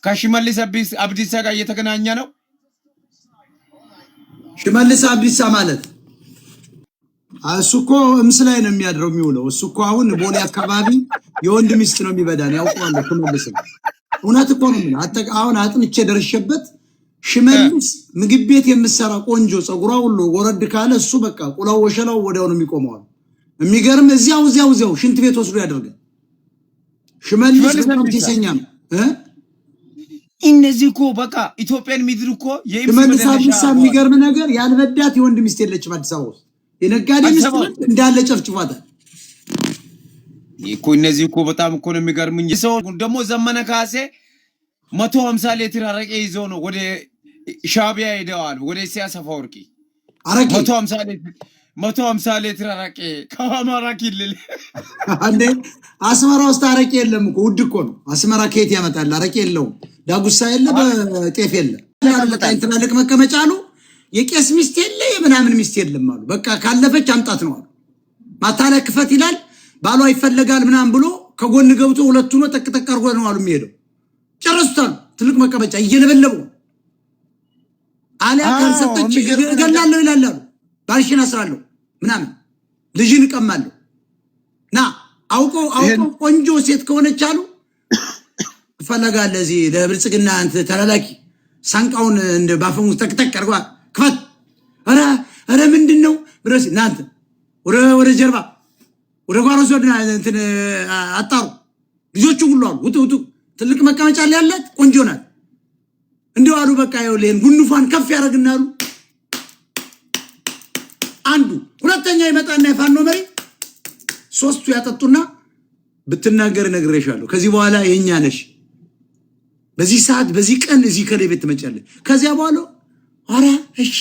ከሽመልስ አብዲሳ ጋር እየተገናኘ ነው። ሽመልስ አብዲሳ ማለት እሱ እኮ እምስ ላይ ነው የሚያድረው የሚውለው። እሱ እኮ አሁን ቦሌ አካባቢ የወንድ ሚስት ነው የሚበዳን ያውቀዋል። ሽመልስ እውነት እኮ ነው። አሁን አጥንቼ ደርሼበት ሽመልስ ምግብ ቤት የምሰራ ቆንጆ ጸጉሯ ሁሉ ወረድ ካለ እሱ በቃ ቁላው ወሸላው ወዲያው ነው የሚቆመው። የሚገርም እዚያው ሽንት ቤት ወስዶ ያደርጋል። ሽመልስ በጣም ኪሰኛ ነው። እነዚህ እኮ በቃ ኢትዮጵያን ምድር እኮ ሽመልስ አብዲሳ የሚገርም ነገር ያልበዳት የወንድ ሚስት የለችም አዲስ አበባ ውስጥ። የነጋዴ ሚስት እንዳለ ጨፍጭፏታል እኮ። እነዚህ እኮ በጣም እኮ ነው የሚገርምኝ። ሰው ደግሞ ዘመነ ካሴ 150 ሊትር አረቄ ይዞ ነው ወደ ሻቢያ ሄደዋል። ወደ ኢሳያስ አፈወርቂ አረቄ 150 ሊትር አረቄ ከአማራ ክልል አንዴ አስመራ ውስጥ አረቄ የለም እኮ ውድ እኮ ነው። አስመራ ከየት ያመጣል? አረቄ የለውም። ዳጉሳ የለ፣ በጤፍ የለ። ትላልቅ መቀመጫ አሉ። የቄስ ሚስት የለ፣ የምናምን ሚስት የለም አሉ። በቃ ካለፈች አምጣት ነው አሉ። ማታ ላይ ክፈት ይላል። ባሏ ይፈለጋል ምናምን ብሎ ከጎን ገብቶ ሁለቱ ነው ጠቅጠቅ አድርጎ ነው አሉ የሚሄደው። ጨረሱታል። ትልቅ መቀመጫ እየለበለቡ አሊያ ካልሰጠች እገላለሁ ይላል አሉ። ባልሽን አስራለሁ ምናምን ልጅን እቀማለሁ ና አውቆ ቆንጆ ሴት ከሆነች አሉ ትፈለጋለህ እዚህ ለብልጽግና አንተ ተላላኪ ሳንቃውን እንደ ባፈሙ ጠቅጠቅ አድርጓ ክፈት። ኧረ ምንድነው ብረስ እናንተ ወደ ጀርባ ወደ ጓሮ ዘድና እንትን አጣሩ ልጆቹ ሁሉ አሉ ውጡ ትልቅ መቀመጫ ላይ ያላት ቆንጆ ናት እንዴው አሉ። በቃ ይኸውልህ ጉንፋን ከፍ ያደርግናሉ። አንዱ ሁለተኛ ይመጣና የፋኖ መሪ ሶስቱ ያጠጡና ብትናገር ነግሬሻለሁ፣ ከዚህ በኋላ የኛ ነሽ፣ በዚህ ሰዓት በዚህ ቀን እዚህ ከለቤት ትመጫለሽ። ከዚያ በኋላ አረ እሺ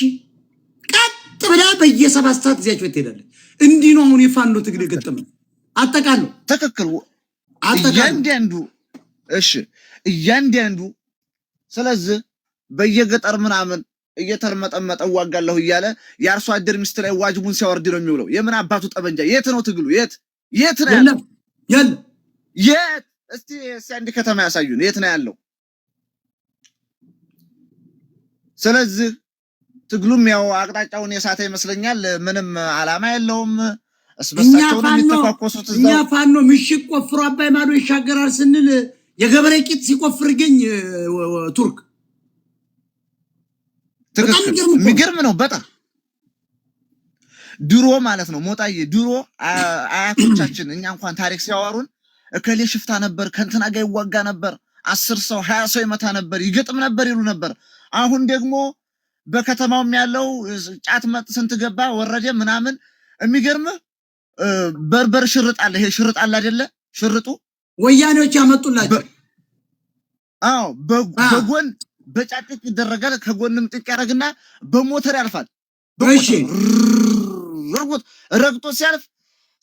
ቀጥ ብላ በየ7 ሰዓት እዚያች ቤት ትሄዳለች። እንዲህ ነው አሁን የፋኖ ትግል ገጠመ። አጠቃለው ተከክል እያንዳንዱ እሺ እያንዳንዱ ስለዚህ በየገጠር ምናምን እየተርመጠመጠ ዋጋለሁ እያለ የአርሶ አደር ሚስት ላይ ዋጅቡን ሲያወርድ ነው የሚውለው። የምን አባቱ ጠበንጃ? የት ነው ትግሉ? የት ነው ያለው? የት እስቲ አንድ ከተማ ያሳዩን። የት ነው ያለው? ስለዚህ ትግሉም ያው አቅጣጫውን የሳተ ይመስለኛል። ምንም አላማ የለውም። እስበሳቸው ነው የሚተፋቆሱት። እኛ ፋኖ ምሽግ ቆፍሮ አባይ ማዶ ይሻገራል ስንል የገበሬ ቂጥ ሲቆፍር ገኝ ቱርክ የሚገርም ነው በጣም ድሮ ማለት ነው ሞጣዬ። ድሮ አያቶቻችን እኛ እንኳን ታሪክ ሲያወሩን እከሌ ሽፍታ ነበር ከንትና ጋር ይዋጋ ነበር 10 ሰው 20 ሰው ይመታ ነበር ይገጥም ነበር ይሉ ነበር። አሁን ደግሞ በከተማውም ያለው ጫት መጥ ስንት ገባ ወረደ ምናምን። የሚገርም በርበር ሽርጥ አለ። ይሄ ሽርጥ አለ አይደለ? ሽርጡ ወያኔዎች ያመጡላችሁ። አዎ በጎን በጫጥቅ ይደረጋል። ከጎንም ጥቅ ያረግና በሞተር ያልፋል። እሺ ረግጦ ሲያልፍ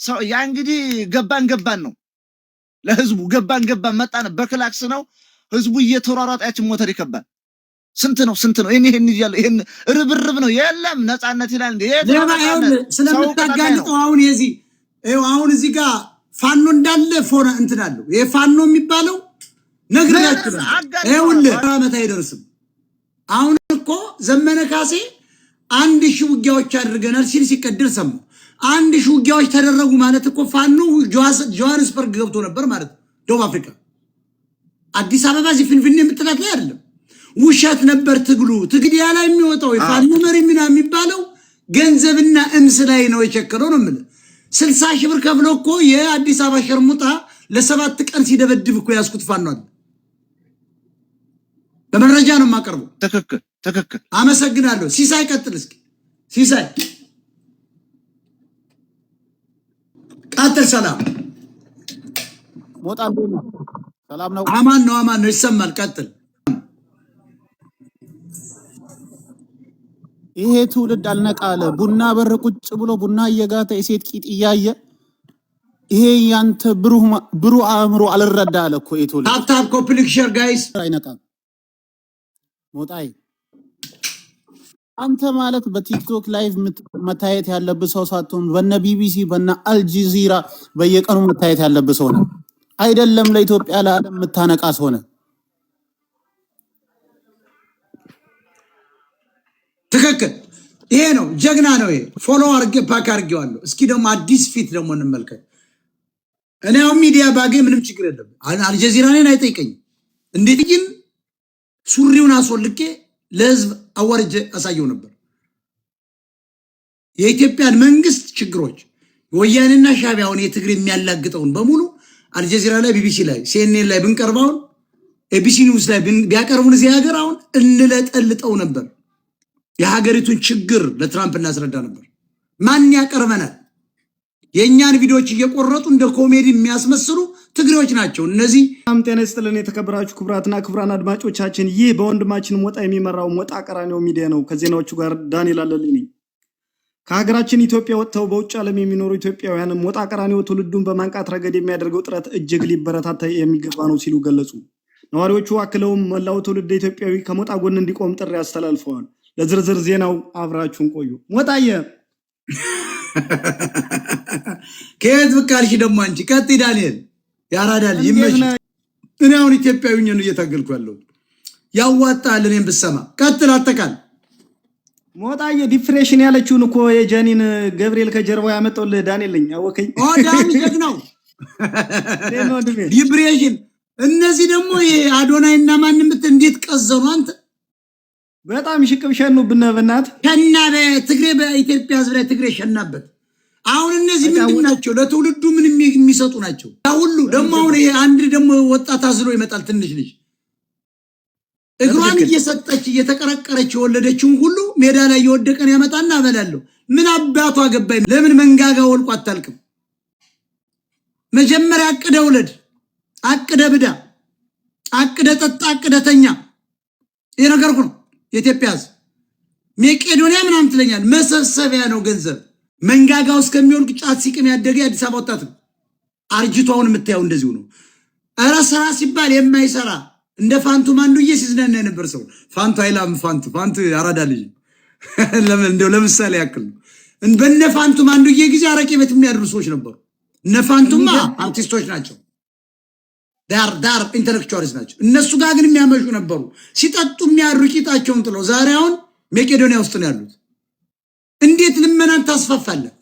ሰው ያ እንግዲህ ገባን ነው ለህዝቡ ገባን መጣን በክላክስ ነው ህዝቡ እየተሯሯጠ ያችን ሞተር ይከባል። ስንት ነው ይሄን ይያለው ይሄን ርብርብ ነው። የለም ነፃነት ይላል እንዴ ስለምታጋልጠው አሁን እዚህ ጋር ፋኖ እንዳለ ፎራ እንትናለው። ይሄ ፋኖ የሚባለው ነግሬያችሁ ይኸውልህ አመት አይደርስም። አሁን እኮ ዘመነ ካሴ 1000 ውጊያዎች አድርገናል ሲል ሲቀድር ሰማሁ። 1000 ውጊያዎች ተደረጉ ማለት እኮ ፋኖ ጆሃንስበርግ ገብቶ ነበር ማለት ነው። ደቡብ አፍሪካ አዲስ አበባ እዚህ ፍንፍኔ የምትላት ላይ አይደለም። ውሸት ነበር ትግሉ። ትግዲያ ላይ የሚወጣው የፋኖ መሪ ምና የሚባለው ገንዘብና እምስ ላይ ነው የቸከለው ነው የምልህ። 60 ሺህ ብር ከፍሎ እኮ የአዲስ አበባ ሸርሙጣ ለ7 ቀን ሲደበድብ እኮ ያስኩት ፋኖ አለ። በመረጃ ነው የማቀርበው። ትክክል አመሰግናለሁ። ሲሳይ ቀጥል እስኪ ሲሳይ ቀጥል። ሰላም ሞጣ ሰላም ነው? አማን ነው ይሰማል። ቀጥል። ይሄ ትውልድ አልነቃለ። ቡና በር ቁጭ ብሎ ቡና እየጋተ የሴት ቂጥ እያየ ይሄ ያንተ ብሩህ አእምሮ አልረዳ አለ እኮ ይሄ ትውልድ። ታፕ ኮምፕሊክ ሼር ጋይስ አይነቃም። ሞጣይ አንተ ማለት በቲክቶክ ላይቭ መታየት ያለብህ ሰው ሳትሆን በነ ቢቢሲ በነ አልጀዚራ በየቀኑ መታየት ያለብህ ሰው ነው አይደለም። ለኢትዮጵያ ለዓለም መታነቃስ ሆነ ትክክል። ይሄ ነው ጀግና ነው። ይሄ ፎሎ አርጌ ፓክ አርጌዋለሁ። እስኪ ደግሞ አዲስ ፊት ደግሞ እንመልከት። እኔ አሁን ሚዲያ ባገኝ ምንም ችግር የለም። አልጀዚራ ነን አይጠይቀኝም። እንዴት ግን ሱሪውን አስወልቄ ለህዝብ አዋርጄ አሳየው ነበር። የኢትዮጵያን መንግስት ችግሮች ወያኔና ሻቢያውን የትግሬ የሚያላግጠውን በሙሉ አልጀዚራ ላይ፣ ቢቢሲ ላይ፣ ሲኤንኤን ላይ ብንቀርባውን ኤቢሲ ኒውስ ላይ ቢያቀርቡን እዚህ ሀገር አሁን እንለጠልጠው ነበር። የሀገሪቱን ችግር ለትራምፕ እናስረዳ ነበር። ማን ያቀርበናል? የእኛን ቪዲዮዎች እየቆረጡ እንደ ኮሜዲ የሚያስመስሉ ትግሬዎች ናቸው እነዚህ። ጤና ይስጥልን የተከበራችሁ ክቡራትና ክቡራን አድማጮቻችን፣ ይህ በወንድማችን ሞጣ የሚመራው ሞጣ ቀራኒዮ ሚዲያ ነው። ከዜናዎቹ ጋር ዳንኤል አለልኝ ነኝ። ከሀገራችን ኢትዮጵያ ወጥተው በውጭ ዓለም የሚኖሩ ኢትዮጵያውያን ሞጣ ቀራኒዮ ትውልዱን በማንቃት ረገድ የሚያደርገው ጥረት እጅግ ሊበረታታ የሚገባ ነው ሲሉ ገለጹ። ነዋሪዎቹ አክለውም መላው ትውልድ ኢትዮጵያዊ ከሞጣ ጎን እንዲቆም ጥሪ አስተላልፈዋል። ለዝርዝር ዜናው አብራችሁን ቆዩ። ሞጣየ ከየት ብቃልሽ ደግሞ አንቺ ቀጥ ዳንኤል ያራዳል ይመሽ። እኔ አሁን ኢትዮጵያዊ ነኝ እየታገልኩ ያለው ያዋጣል። እኔም ብሰማ ቀጥል አጠቃል ሞጣየ ዲፕሬሽን ያለችውን እኮ የጃኒን ገብርኤል ከጀርባው ያመጣውልህ ዳንኤል ነኝ። አወከኝ ዳኒ ጀግናው ዲፕሬሽን። እነዚህ ደግሞ ይሄ አዶናይና ማንም እንዴት ቀዘኑ አንተ በጣም ሽቅብ ሸኑብን በእናት ከና በትግሬ በኢትዮጵያ ህዝብ ላይ ትግሬ ሸናበት። አሁን እነዚህ ምንድን ናቸው? ለትውልዱ ምን የሚሰጡ ናቸው? ሁሉ ደግሞ አሁን ይሄ አንድ ደግሞ ወጣት አዝሎ ይመጣል። ትንሽ ልጅ እግሯን እየሰጠች እየተቀረቀረች የወለደችውን ሁሉ ሜዳ ላይ እየወደቀን ያመጣና አበላለሁ። ምን አባቷ ገባኝ? ለምን መንጋጋ ወልቆ አታልቅም? መጀመሪያ አቅደ ውለድ፣ አቅደ ብዳ፣ አቅደ ጠጣ፣ አቅደ ተኛ። ይሄ ነገር ነው የኢትዮጵያ ህዝብ። መቄዶንያ ምናምን ትለኛል፣ መሰብሰቢያ ነው ገንዘብ። መንጋጋው እስከሚወልቅ ጫት ሲቅም ያደገ የአዲስ አበባ ወጣት ነው። አርጅቷውን የምታየው እንደዚሁ ነው። ኧረ ስራ ሲባል የማይሰራ እንደ ፋንቱ ማንዱዬ ሲዝናና የነበር ሰው ፋንቱ አይላም። ፋንቱ አራዳ ልጅ ለምን እንደው ለምሳሌ ያክል ነው። በእነ ፋንቱ ማንዱዬ ጊዜ አረቄ ቤት የሚያድሩ ሰዎች ነበሩ። እነ ፋንቱማ አርቲስቶች ናቸው፣ ዳር ኢንተሌክቹዋልስ ናቸው። እነሱ ጋር ግን የሚያመሹ ነበሩ፣ ሲጠጡ የሚያድሩ ቂጣቸውን ጥለው። ዛሬ አሁን መቄዶንያ ውስጥ ነው ያሉት። እንዴት ልመናን ታስፋፋለህ?